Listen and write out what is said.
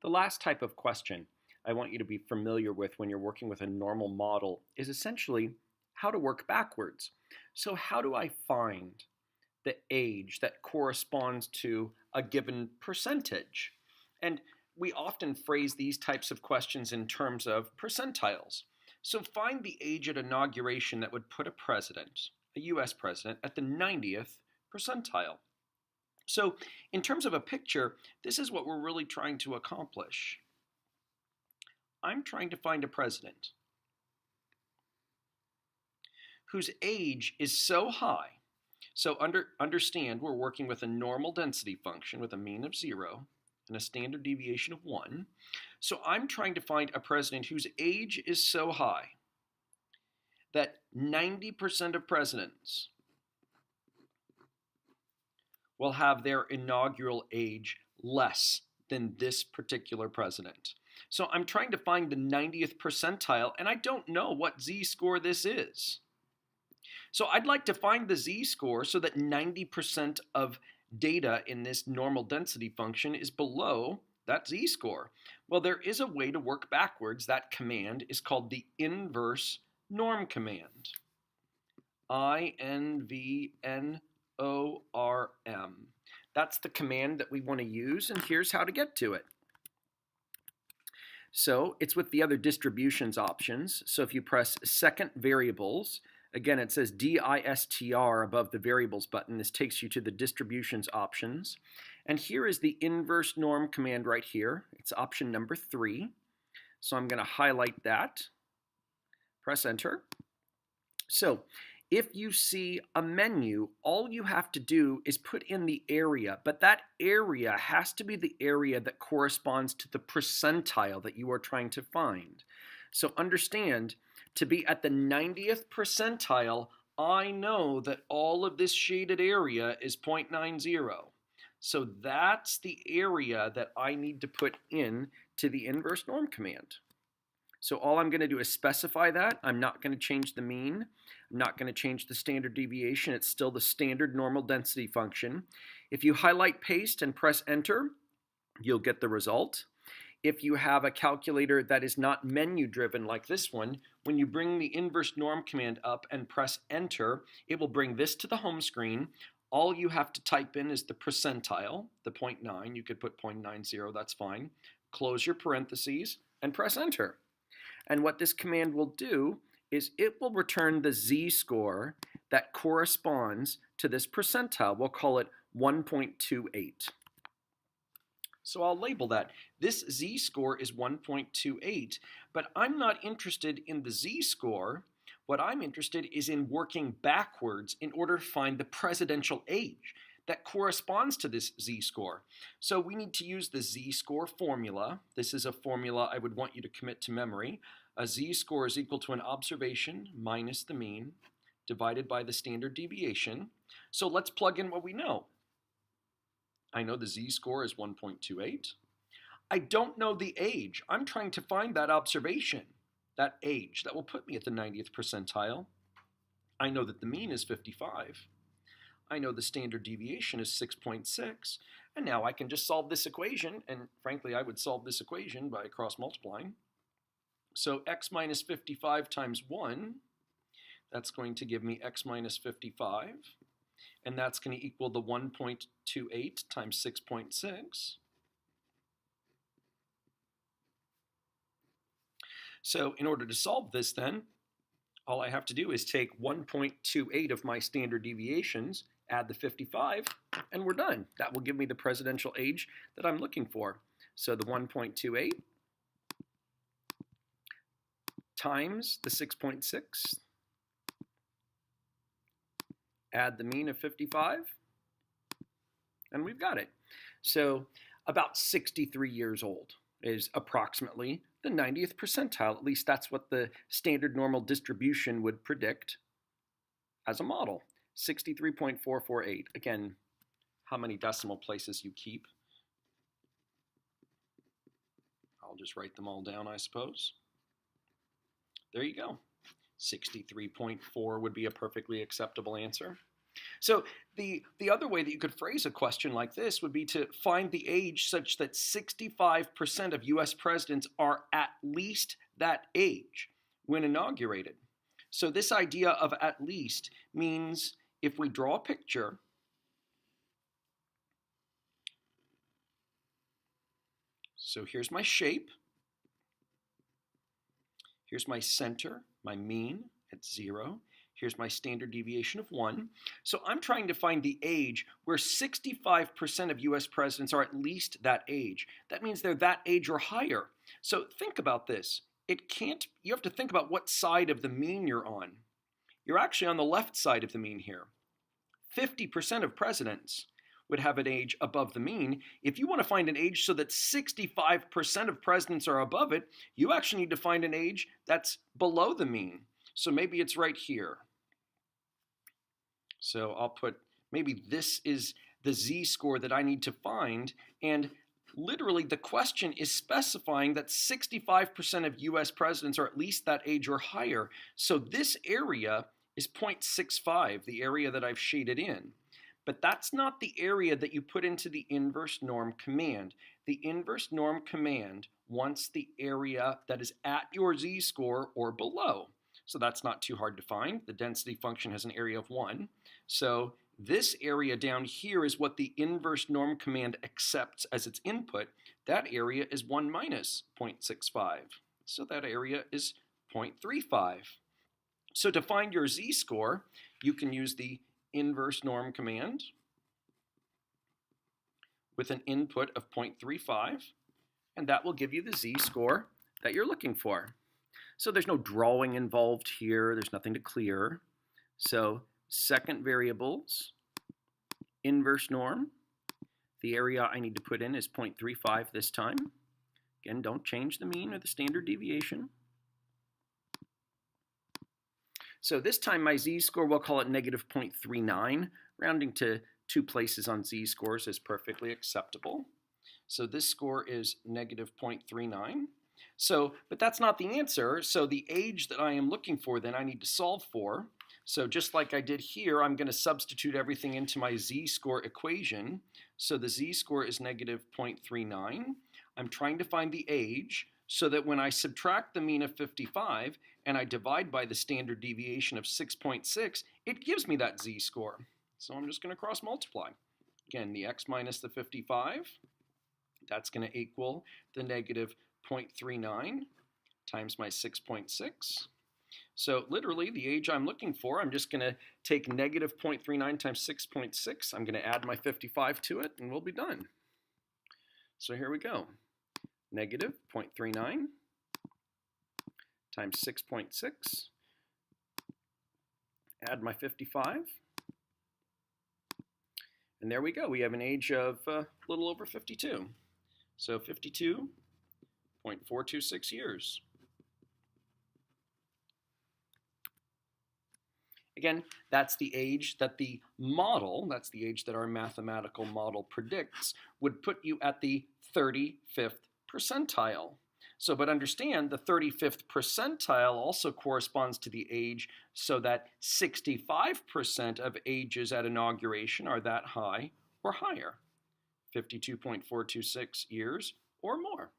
The last type of question I want you to be familiar with when you're working with a normal model is essentially how to work backwards. So how do I find the age that corresponds to a given percentage? And we often phrase these types of questions in terms of percentiles. So find the age at inauguration that would put a president, a US president, at the 90th percentile. So in terms of a picture, this is what we're really trying to accomplish. I'm trying to find a president whose age is so high. So understand we're working with a normal density function with a mean of 0 and a standard deviation of 1. So I'm trying to find a president whose age is so high that 90% of presidents will have their inaugural age less than this particular president. So I'm trying to find the 90th percentile, and I don't know what z-score this is. So I'd like to find the z-score so that 90% of data in this normal density function is below that z-score. Well, there is a way to work backwards. That command is called the inverse norm command. INVNORM. That's the command that we want to use, and here's how to get to it. So it's with the other distributions options. So if you press second variables, again it says DISTR above the variables button. This takes you to the distributions options. And here is the inverse norm command right here. It's option number 3. So I'm going to highlight that, press enter. So if you see a menu, all you have to do is put in the area, but that area has to be the area that corresponds to the percentile that you are trying to find. So understand, to be at the 90th percentile, I know that all of this shaded area is 0.90. So that's the area that I need to put in to the inverse norm command. So all I'm going to do is specify that. I'm not going to change the mean. I'm not going to change the standard deviation. It's still the standard normal density function. If you highlight paste and press enter, you'll get the result. If you have a calculator that is not menu driven like this one, when you bring the inverse norm command up and press enter, it will bring this to the home screen. All you have to type in is the percentile, the 0.9. You could put 0.90, that's fine. Close your parentheses and press enter. And what this command will do is it will return the z-score that corresponds to this percentile. We'll call it 1.28. So I'll label that. This z-score is 1.28, but I'm not interested in the z-score. What I'm interested is in working backwards in order to find the presidential age that corresponds to this z-score. So we need to use the z-score formula. This is a formula I would want you to commit to memory. A z-score is equal to an observation minus the mean divided by the standard deviation. So let's plug in what we know. I know the z-score is 1.28. I don't know the age. I'm trying to find that observation, that age that will put me at the 90th percentile. I know that the mean is 55. I know the standard deviation is 6.6, and now I can just solve this equation, and frankly I would solve this equation by cross multiplying. So x minus 55 times 1, that's going to give me x minus 55, and that's going to equal the 1.28 times 6.6. So in order to solve this then, all I have to do is take 1.28 of my standard deviations, add the 55, and we're done. That will give me the presidential age that I'm looking for. So the 1.28 times the 6.6, add the mean of 55, and we've got it. So about 63 years old is approximately the 90th percentile. At least that's what the standard normal distribution would predict as a model. 63.448. Again, how many decimal places you keep. I'll just write them all down, I suppose. There you go. 63.4 would be a perfectly acceptable answer. So the other way that you could phrase a question like this would be to find the age such that 65% of US presidents are at least that age when inaugurated. So this idea of at least means if we draw a picture, so here's my shape, here's my center, my mean at 0. Here's my standard deviation of 1. So I'm trying to find the age where 65% of US presidents are at least that age. That means they're that age or higher. So think about this. You have to think about what side of the mean you're on. You're actually on the left side of the mean here. 50% of presidents would have an age above the mean. If you want to find an age so that 65% of presidents are above it, you actually need to find an age that's below the mean. So maybe it's right here. So I'll put, maybe this is the z-score that I need to find, and literally the question is specifying that 65% of US presidents are at least that age or higher. So this area is 0.65, the area that I've shaded in. But that's not the area that you put into the inverse norm command. The inverse norm command wants the area that is at your z-score or below. So that's not too hard to find. The density function has an area of 1. So this area down here is what the inverse norm command accepts as its input. That area is 1 minus 0.65. So that area is 0.35. So to find your z-score, you can use the inverse norm command with an input of 0.35, and that will give you the z-score that you're looking for. So there's no drawing involved here. There's nothing to clear. So second variables, inverse norm. The area I need to put in is 0.35 this time. Again, don't change the mean or the standard deviation. So this time my z-score, we'll call it negative 0.39. Rounding to 2 places on z-scores is perfectly acceptable. So this score is negative 0.39. So, but that's not the answer. So the age that I am looking for, then I need to solve for. So just like I did here, I'm going to substitute everything into my z-score equation. So the z-score is negative 0.39. I'm trying to find the age so that when I subtract the mean of 55 and I divide by the standard deviation of 6.6, it gives me that z-score. So I'm just going to cross multiply. Again, the x minus the 55, that's going to equal the negative 0.39 times my 6.6. So literally the age I'm looking for, I'm just going to take negative 0.39 times 6.6. I'm going to add my 55 to it and we'll be done. So here we go. Negative 0.39 times 6.6. Add my 55. And there we go. We have an age of a little over 52. So 52.426 years. Again, that's the age that the model, that's the age that our mathematical model predicts, would put you at the 35th percentile. So, but understand the 35th percentile also corresponds to the age so that 65% of ages at inauguration are that high or higher, 52.426 years or more.